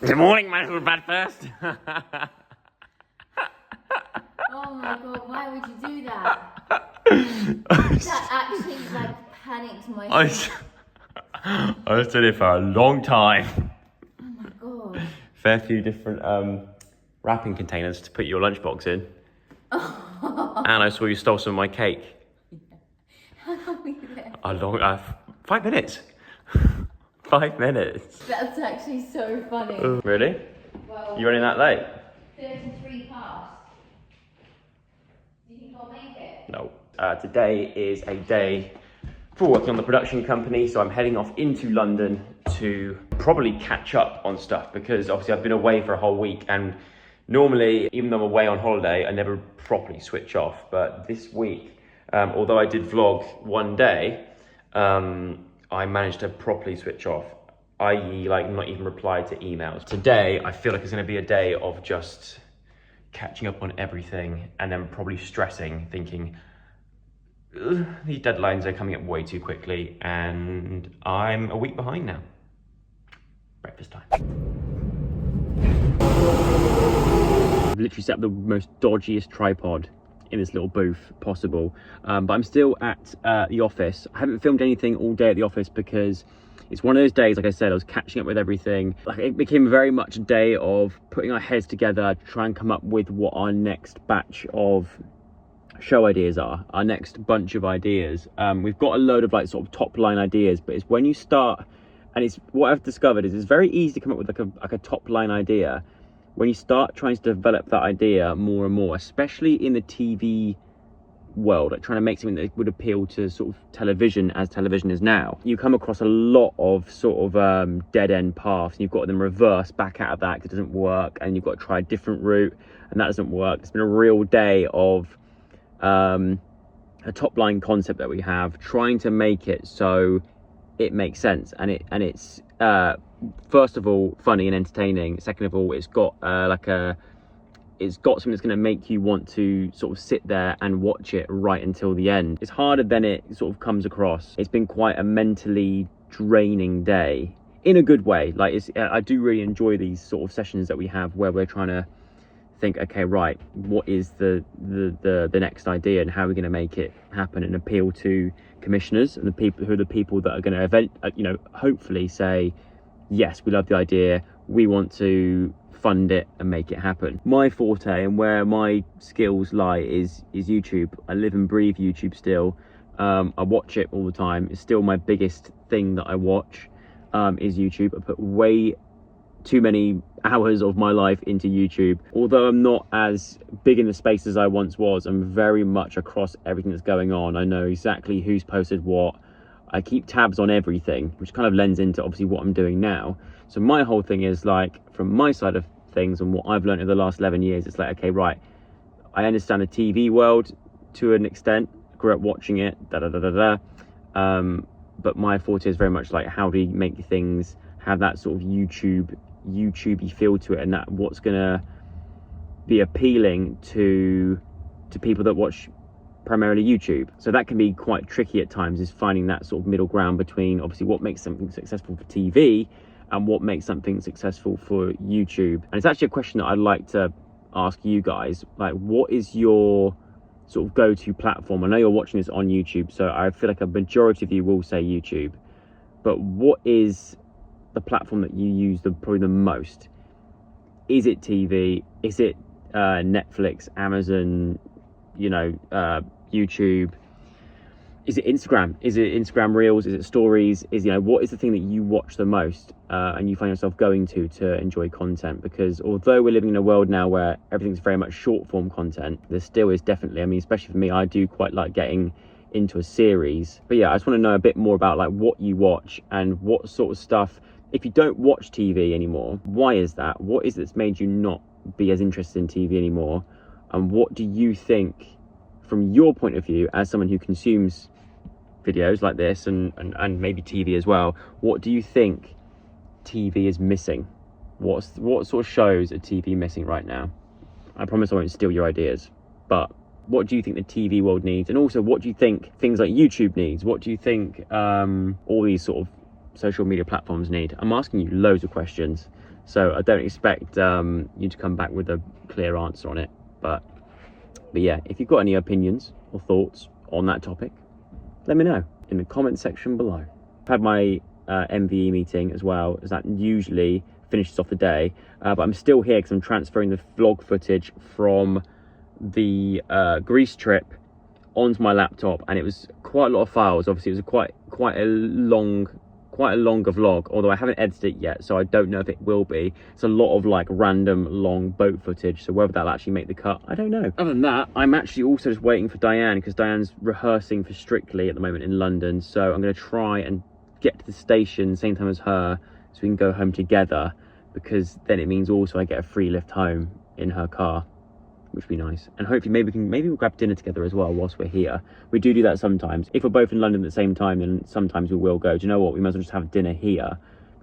Good morning, my little breakfast. Oh my god, why would you do that? That actually panicked my soul. I was doing it for a long time. Oh my god. Fair few different wrapping containers to put your lunchbox in. And I saw you stole some of my cake. How long were you there? A long, 5 minutes. 5 minutes. That's actually so funny. Really? Well, You running that late? 33 past. Do you think I'll make it? No. Today is a day for working on the production company, so I'm heading off into London to probably catch up on stuff because obviously I've been away for a whole week, and normally, even though I'm away on holiday, I never properly switch off. But this week, although I did vlog one day, I managed to properly switch off, i.e. not even reply to emails. Today, I feel like it's going to be a day of just catching up on everything and then probably stressing, thinking, these deadlines are coming up way too quickly and I'm a week behind now. Breakfast time. I've literally set up the most dodgiest tripod in this little booth possible, but I'm still at the office. I haven't filmed anything all day at the office because it's one of those days, like I said, I was catching up with everything. It became very much a day of putting our heads together to try and come up with what our next batch of show ideas are, our next bunch of ideas. We've got a load of sort of top line ideas, but it's when you start, and it's what I've discovered is it's very easy to come up with like a top line idea when you start trying to develop that idea more and more, especially in the TV world, trying to make something that would appeal to sort of television as television is now. You come across a lot of sort of dead end paths, and you've got them reverse back out of that because it doesn't work, and you've got to try a different route and that doesn't work. It's been a real day of a top line concept that we have, trying to make it so it makes sense, and it's first of all funny and entertaining. Second of all, it's got it's got something that's going to make you want to sort of sit there and watch it right until the end. It's harder than it sort of comes across. It's been quite a mentally draining day in a good way. I do really enjoy these sort of sessions that we have where we're trying to think, okay, right, what is the next idea and how are we going to make it happen and appeal to commissioners and the people who are the people that are going to hopefully say, yes, we love the idea, we want to fund it and make it happen. My forte and where my skills lie is YouTube. I live and breathe YouTube still. I watch it all the time. It's still my biggest thing that I watch, is YouTube. I put way too many hours of my life into YouTube. Although I'm not as big in the space as I once was, I'm very much across everything that's going on. I know exactly who's posted what. I keep tabs on everything, which kind of lends into obviously what I'm doing now. So my whole thing is from my side of things and what I've learned in the last 11 years, it's okay, right, I understand the TV world to an extent, grew up watching it, but my forte is very much how do you make things have that sort of YouTubey feel to it, and that what's gonna be appealing to people that watch primarily YouTube. So that can be quite tricky at times, is finding that sort of middle ground between obviously what makes something successful for TV and what makes something successful for YouTube. And it's actually a question that I'd like to ask you guys, what is your sort of go-to platform? I know you're watching this on YouTube, so I feel like a majority of you will say YouTube, but what is the platform that you use probably the most? Is it TV? Is it Netflix, Amazon, YouTube? Is it Instagram? Is it Instagram Reels? Is it Stories? What is the thing that you watch the most and you find yourself going to enjoy content? Because although we're living in a world now where everything's very much short form content, there still is definitely, especially for me, I do quite like getting into a series. But yeah, I just want to know a bit more about what you watch and what sort of stuff. If you don't watch TV anymore, why is that? What is it that's made you not be as interested in TV anymore? And what do you think, from your point of view, as someone who consumes videos like this and maybe TV as well, what do you think TV is missing? What sort of shows are TV missing right now? I promise I won't steal your ideas, but what do you think the TV world needs? And also, what do you think things like YouTube needs? What do you think all these sort of social media platforms need? I'm asking you loads of questions. So I don't expect you to come back with a clear answer on it. But yeah, if you've got any opinions or thoughts on that topic, let me know in the comment section below. I've had my MVE meeting as well, as that usually finishes off the day, but I'm still here because I'm transferring the vlog footage from the Greece trip onto my laptop, and it was quite a lot of files. Obviously, it was quite a longer vlog, although I haven't edited it yet, so I don't know if it will be. It's a lot of like random long boat footage, so whether that'll actually make the cut, I don't know. Other than that, I'm actually also just waiting for Diane, because Diane's rehearsing for Strictly at the moment in London, so I'm going to try and get to the station same time as her so we can go home together, because then it means also I get a free lift home in her car, which would be nice. And hopefully maybe we'll grab dinner together as well whilst we're here. We do that sometimes. If we're both in London at the same time, then sometimes we will go, do you know what, we might as well just have dinner here.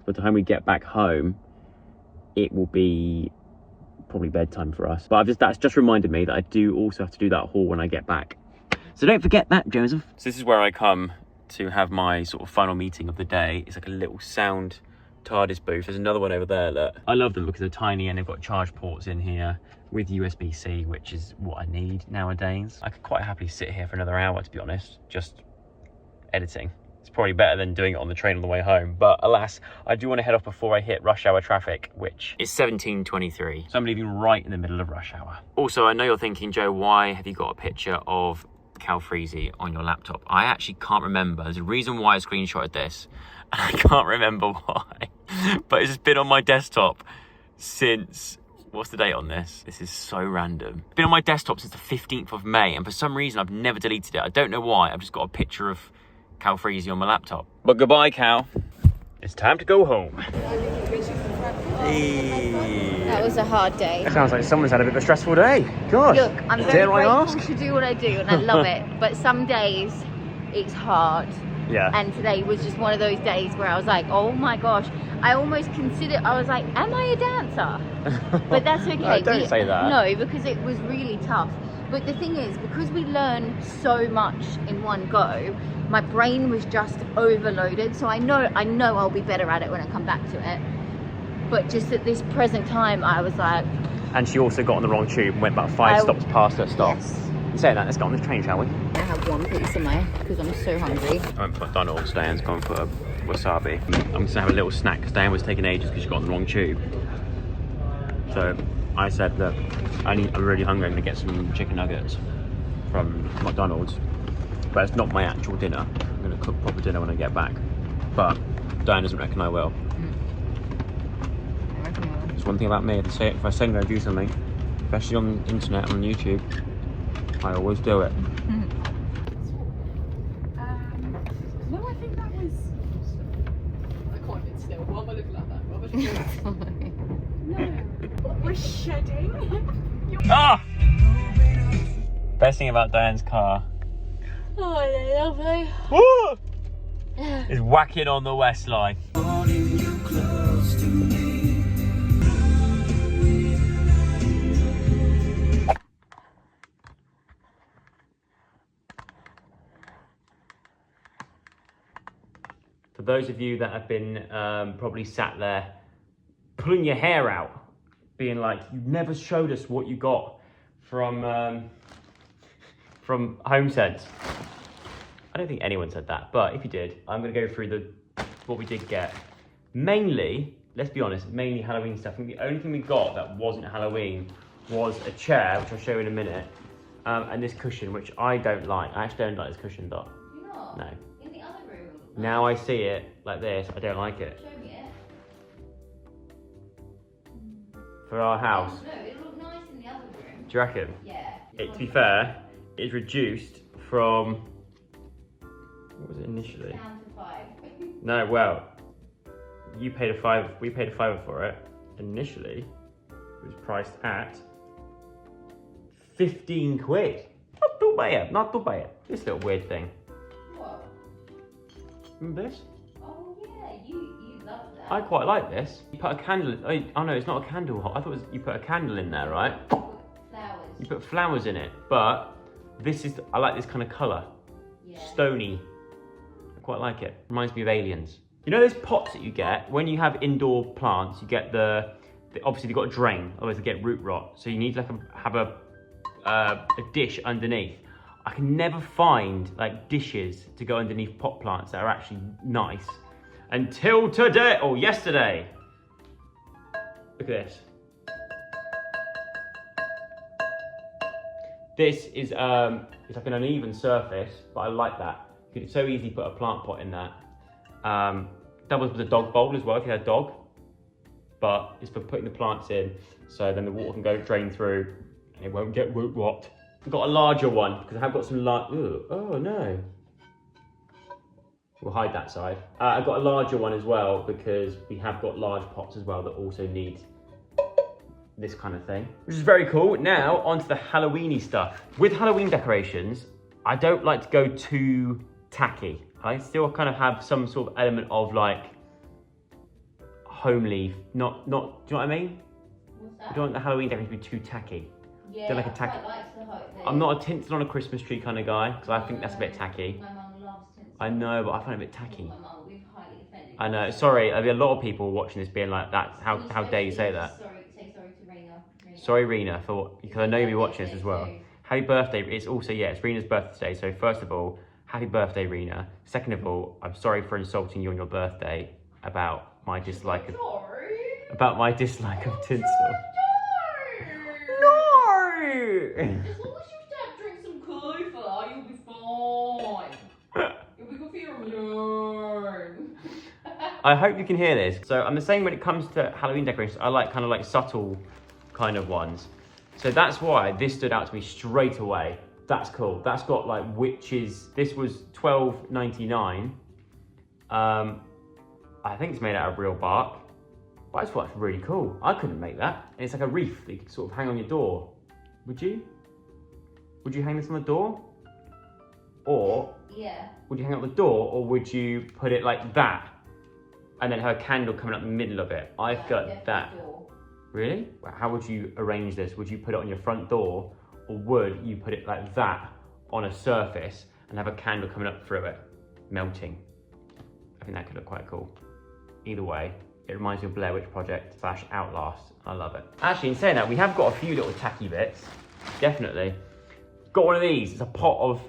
By the time we get back home, it will be probably bedtime for us. But that's just reminded me that I do also have to do that haul when I get back. So don't forget that, Joseph. So this is where I come to have my sort of final meeting of the day. It's like a little sound TARDIS booth. There's another one over there, look. I love them because they're tiny and they've got charge ports in here with USB-C, which is what I need nowadays. I could quite happily sit here for another hour, to be honest, just editing. It's probably better than doing it on the train on the way home, but alas, I do want to head off before I hit rush hour traffic, which is 17:23. So I'm leaving right in the middle of rush hour. Also, I know you're thinking, Joe, why have you got a picture of Calfreezy on your laptop? I actually can't remember. There's a reason why I screenshotted this, and I can't remember why, but it's just been on my desktop since, what's the date on this? This is so random. It's been on my desktop since the 15th of May, and for some reason I've never deleted it. I don't know why. I've just got a picture of Calfreezy on my laptop. But goodbye, Cal. It's time to go home. Hey. That was a hard day. It sounds like someone's had a bit of a stressful day. Gosh. Look, I'm very grateful to do what I do, and I love it. But some days it's hard. Yeah. And today was just one of those days where I was like, oh my gosh. I almost considered, I was like, am I a dancer? But that's okay. No, don't say that. No, because it was really tough. But the thing is, because we learn so much in one go, my brain was just overloaded. So I know I'll be better at it when I come back to it. But just at this present time, I was like... And she also got on the wrong tube and went about 5 stops past her stop. Yes. Saying that, let's get on this train, shall we? I have one piece of my, because I'm so hungry. I went to McDonald's, Diane's gone for a wasabi. I'm just gonna have a little snack because Diane was taking ages because she got on the wrong tube. So I said, look, I'm really hungry, I'm gonna get some chicken nuggets from McDonald's. But it's not my actual dinner. I'm gonna cook proper dinner when I get back. But Diane doesn't reckon I will. It's one thing about me, if I say I'm gonna do something, especially on the internet, on YouTube, I always do it. No, I think that was... I can't even still. Why am I looking like that? No. We're shedding. Ah! Best thing about Diane's car. Oh, they're lovely. Woo! Is whacking on the Westline. For those of you that have been probably sat there pulling your hair out, being like, you never showed us what you got from HomeSense. I don't think anyone said that, but if you did, I'm going to go through what we did get. Mainly, let's be honest, mainly Halloween stuff. I think the only thing we got that wasn't Halloween was a chair, which I'll show you in a minute, and this cushion, which I don't like. I actually don't like this cushion, Dot. You're not? No. In the other room? Now I see it like this, I don't like it. Show me it. For our house. No, it looked nice in the other room. Do you reckon? Yeah. To be fair, it's reduced from, what was it initially? Down to 5. No, well, we paid a £5 for it. Initially, it was priced at 15 quid. Not too bad, not too bad. This little weird thing. What? Remember this? Oh yeah, you love that. I quite like this. You put a candle, oh no, it's not a candle. I thought it was, you put a candle in there, right? Flowers. You put flowers in it, but this is, I like this kind of colour. Yeah. Stony. I quite like it. Reminds me of Aliens. You know those pots that you get when you have indoor plants? You get the obviously they've got to drain, otherwise they get root rot. So you need like have a dish underneath. I can never find like dishes to go underneath pot plants that are actually nice until today or yesterday. Look at this. This is it's like an uneven surface, but I like that. You could so easily put a plant pot in that. That was with a dog bowl as well if you had a dog, but it's for putting the plants in, so then the water can go drain through and it won't get root rot. I've got a larger one because I have got some large. Oh no. We'll hide that side. I've got a larger one as well because we have got large pots as well that also need this kind of thing, which is very cool. Now onto the Halloweeny stuff. With Halloween decorations, I don't like to go too tacky. I still kind of have some sort of element of like homely, not. Do you know what I mean? What's that? I don't want the Halloween decorations to be too tacky. Yeah, They're like a tacky. I'm not a tinsel on a Christmas tree kind of guy because I think that's a bit tacky. My mum loves tinsel. I know, but I find it a bit tacky. My mum will be highly offended. I know. Sorry, there'll be a lot of people watching this being like, "That how dare you say that?" Say sorry to Rena. Sorry, Rena, because I know you'll be watching this as well. Happy birthday! It's also it's Rena's birthday. So first of all, happy birthday, Rena. Second of all, I'm sorry for insulting you on your birthday about my dislike of tinsel. As long as you don't drink some Kufa, you'll be fine. You'll be good for your immune. I hope you can hear this. So I'm the same when it comes to Halloween decorations. I like kind of like subtle kind of ones. So that's why this stood out to me straight away. That's cool. That's got like witches. This was $12.99. I think it's made out of real bark. But I just thought it's really cool. I couldn't make that. And it's like a wreath that you could sort of hang on your door. Would you? Would you hang this on the door? Or yeah. Would you hang it on the door, or would you put it like that and then have a candle coming up the middle of it? I've got that. Door. Really? How would you arrange this? Would you put it on your front door, or would you put it like that on a surface and have a candle coming up through it, melting? I think that could look quite cool. Either way, it reminds me of Blair Witch Project / Outlast. I love it. Actually, in saying that, we have got a few little tacky bits. Definitely. Got one of these. It's a pot of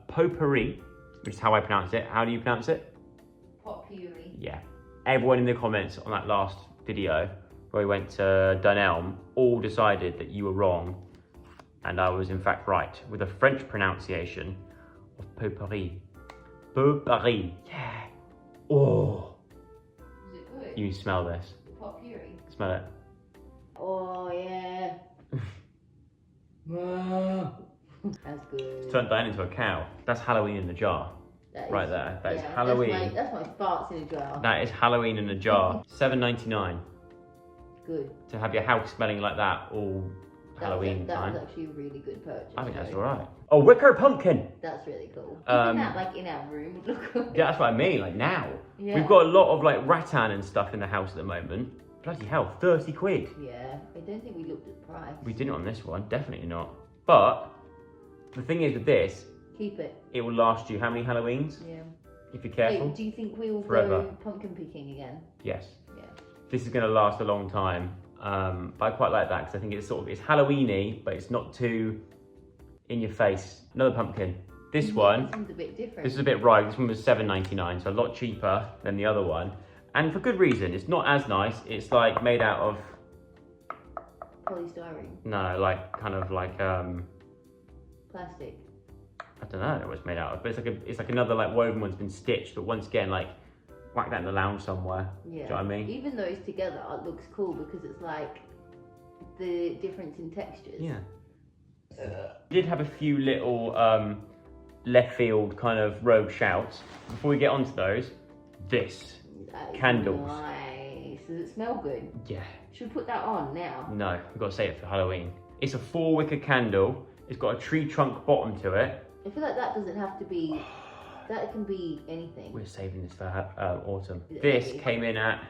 potpourri, which is how I pronounce it. How do you pronounce it? Potpourri. Yeah. Everyone in the comments on that last video where we went to Dunelm all decided that you were wrong and I was in fact right with a French pronunciation of potpourri. Potpourri. Yeah. Oh. Is it good? You smell this. The potpourri. Smell it. Oh yeah. That's good. Turned that into a cow. That's Halloween in a jar. That Right is, there. That is yeah, Halloween. That's my farts in a jar. That is Halloween in a jar. $7.99 Good. to have your house smelling like that all Halloween that time. was actually a really good purchase. I think that's alright. A wicker pumpkin. That's really cool. Um, Even that like in our room would look cool. Yeah, that's what I mean. Like now, Yeah. we've got a lot of like rattan and stuff in the house at the moment. Bloody hell, 30 quid. Yeah, I don't think we looked at the price. We didn't on this one, definitely not. But the thing is with this, Keep it. it will last you how many Halloweens? Yeah. If you're careful. Hey, do you think we'll Forever. go pumpkin picking again? Yes. Yeah. This is going to last a long time. But I quite like that because I think it's sort of, it's Halloween-y, but it's not too in your face. Another pumpkin. This one, This one's a bit different. this is a bit right. This one was $7.99, so a lot cheaper than the other one. And for good reason. It's not as nice. It's like made out of, polystyrene. no, like kind of like, Plastic. I don't know what it's made out of, but it's like another like woven one's been stitched, but once again, like whack that in the lounge somewhere. Yeah. Do you know what I mean? Even though it's together, it looks cool because it's like the difference in textures. Yeah. We did have a few little left field kind of rogue shouts. Before we get onto those, this. That is Candles. Nice. Does it smell good? Yeah. Should we put that on now? No, we've got to say it for Halloween. It's a 4-wicker candle. It's got a tree trunk bottom to it. I feel like that doesn't have to be. That can be anything. We're saving this for autumn. Is it This really? came in at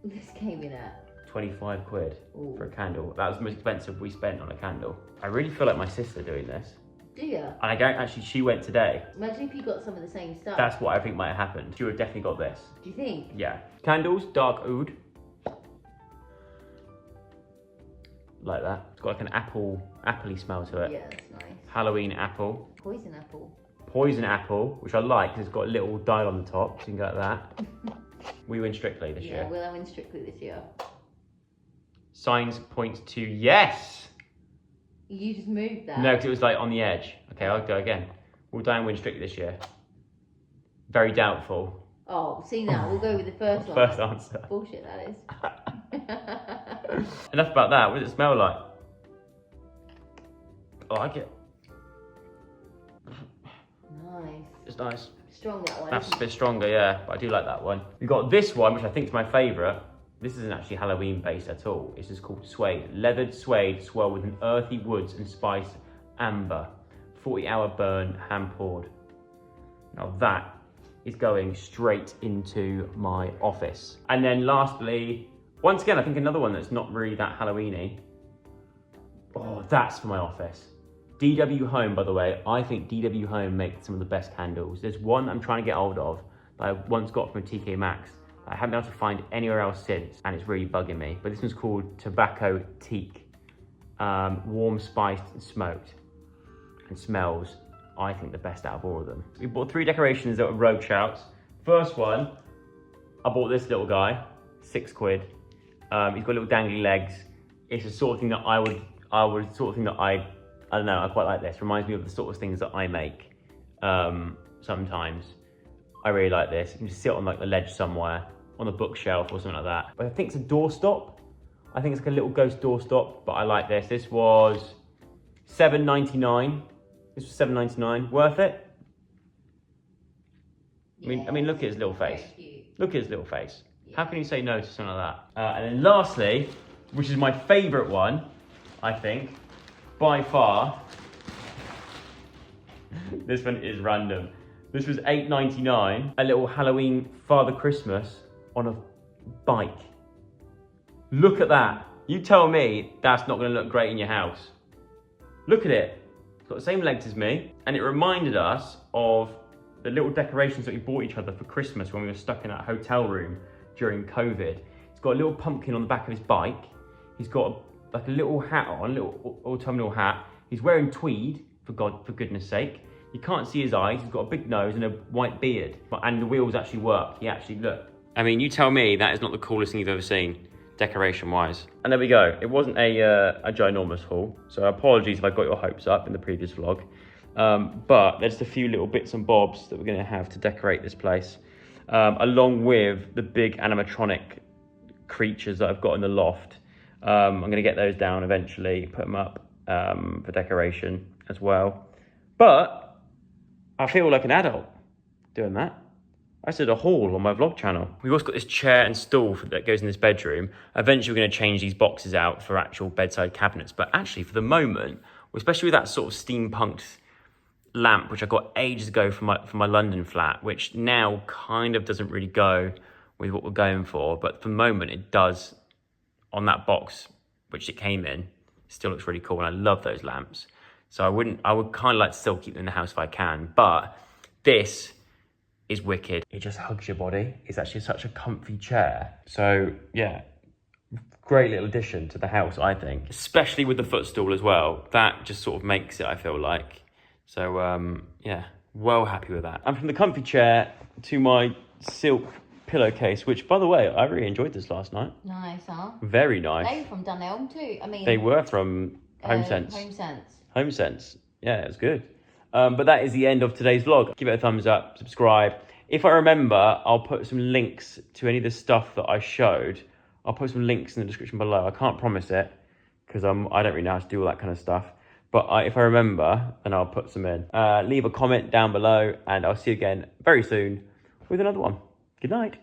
This came in at. 25 quid Ooh. for a candle. That was the most expensive we spent on a candle. I really feel like my sister doing this. Do you? And I don't actually, she went today. Imagine if you got some of the same stuff. That's what I think might have happened. She would have definitely got this. Do you think? Yeah. Candles, dark oud. like that. It's got like an appley smell to it. Yeah, that's nice. Halloween apple. Poison apple. Poison apple, which I like because it's got a little dial on the top, so you can go like that. We win Strictly this year. Yeah, we'll win Strictly this year. Signs point to yes. You just moved that. No, because it was like on the edge. Okay, I'll go again. Will Diane win Strictly this year? Very doubtful. Oh, see now, we'll go with the first one. First answer. Bullshit, that is. Enough about that. What does it smell like? I like it. Nice. It's nice. Strong, that one. That's a bit stronger, yeah, but I do like that one. We've got this one, which I think is my favourite. This isn't actually Halloween based at all. It's just called suede. Leathered suede swirled with an earthy woods and spice amber. 40-hour burn, hand poured. Now that is going straight into my office. And then lastly, once again, I think another one that's not really that Halloween-y. Oh, that's for my office. DW Home, by the way, I think DW Home make some of the best candles. There's one I'm trying to get hold of that I once got from a TK Maxx. I haven't been able to find anywhere else since, and it's really bugging me. But this one's called Tobacco Teak. Warm, spiced, and smoked. And smells, I think, the best out of all of them. We bought 3 decorations that were rogue shouts. First one, I bought this little guy, £6. He's got little dangly legs. It's the sort of thing that I don't know, I quite like this. Reminds me of the sort of things that I make sometimes. I really like this. You can just sit on like the ledge somewhere, on the bookshelf or something like that. But I think it's a doorstop. I think it's like a little ghost doorstop, but I like this. This was $7.99. This was $7.99. Worth it? Yeah, I mean, look at his little face. Look at his little face. Yeah. How can you say no to something like that? And then lastly, which is my favourite one, I think, by far. This one is random. This was $8.99. A little Halloween Father Christmas on a bike. Look at that. You tell me that's not going to look great in your house. Look at it. It's got the same legs as me. And it reminded us of the little decorations that we bought each other for Christmas when we were stuck in that hotel room during COVID. He's got a little pumpkin on the back of his bike. He's got like a little hat on, a little autumnal hat. He's wearing tweed, for goodness sake. You can't see his eyes. He's got a big nose and a white beard. And the wheels actually work. He actually, look. I mean, you tell me that is not the coolest thing you've ever seen, decoration-wise. And there we go. It wasn't a ginormous haul, so apologies if I got your hopes up in the previous vlog. But there's just a few little bits and bobs that we're going to have to decorate this place, along with the big animatronic creatures that I've got in the loft. I'm going to get those down eventually, put them up for decoration as well. But I feel like an adult doing that. I did a haul on my vlog channel. We've also got this chair and stool that goes in this bedroom. Eventually we're going to change these boxes out for actual bedside cabinets. But actually for the moment, especially with that sort of steampunked lamp, which I got ages ago from my London flat, which now kind of doesn't really go with what we're going for. But for the moment it does on that box, which it came in. Still looks really cool, and I love those lamps. So I would kind of like to still keep them in the house if I can, but this is wicked. It just hugs your body. It's actually such a comfy chair. So yeah, great little addition to the house, I think. Especially with the footstool as well. That just sort of makes it, I feel like. So yeah, well happy with that. And from the comfy chair to my silk pillowcase, which by the way, I really enjoyed this last night. Nice, huh? Very nice. They were from Dunelm too. I mean, they were from HomeSense. HomeSense. Yeah, it was good. But that is the end of today's vlog. Give it a thumbs up, subscribe. If I remember, I'll put some links to any of the stuff that I showed. I'll put some links in the description below. I can't promise it because I don't really know how to do all that kind of stuff. But if I remember, then I'll put some in. Leave a comment down below and I'll see you again very soon with another one. Good night.